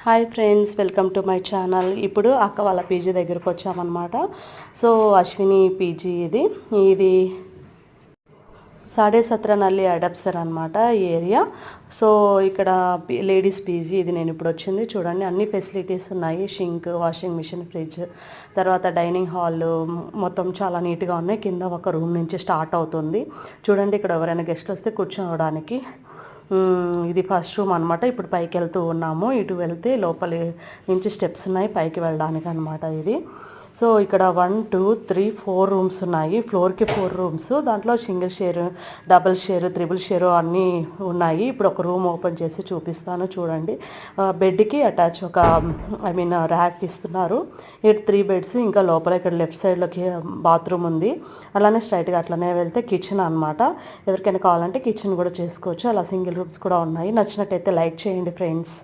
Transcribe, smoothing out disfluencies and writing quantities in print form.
Hi friends, welcome to my channel. ఇప్పుడు అక్క వాళ్ళ పీజీ దగ్గరకు వచ్చామన్నమాట. సో అశ్విని పీజీ ఇది సాడే సత్ర నల్లి అడప్సర్ అనమాట ఈ ఏరియా. సో ఇక్కడ లేడీస్ పీజీ ఇది. నేను ఇప్పుడు వచ్చింది చూడండి, అన్ని ఫెసిలిటీస్ ఉన్నాయి. షింక్, వాషింగ్ మిషన్, ఫ్రిడ్జ్, తర్వాత డైనింగ్ హాల్ మొత్తం చాలా నీట్గా ఉన్నాయి. కింద ఒక రూమ్ నుంచి స్టార్ట్ అవుతుంది చూడండి. ఇక్కడ ఎవరైనా గెస్ట్లు వస్తే కూర్చోవడానికి ఇది ఫస్ట్ రూమ్ అనమాట. ఇప్పుడు పైకి వెళ్తూ ఉన్నాము. ఇటు వెళ్తే లోపలి నుంచి స్టెప్స్ ఉన్నాయి పైకి వెళ్ళడానికి అనమాట ఇది. సో ఇక్కడ 1 2 3 4 రూమ్స్ ఉన్నాయి. ఫ్లోర్కి 4 రూమ్స్, దాంట్లో single share, double share, triple share అన్నీ ఉన్నాయి. ఇప్పుడు ఒక రూమ్ ఓపెన్ చేసి చూపిస్తాను చూడండి. బెడ్కి అటాచ్ ఒక ర్యాక్ ఇస్తున్నారు. ఇటు 3 బెడ్స్, ఇంకా లోపల ఇక్కడ లెఫ్ట్ సైడ్లోకి బాత్రూమ్ ఉంది. అలానే స్ట్రైట్గా అట్లనే వెళ్తే కిచెన్ అనమాట. ఎవరికైనా కావాలంటే కిచెన్ కూడా చేసుకోవచ్చు. అలా సింగిల్ రూమ్స్ కూడా ఉన్నాయి. నచ్చినట్టయితే లైక్ చేయండి ఫ్రెండ్స్.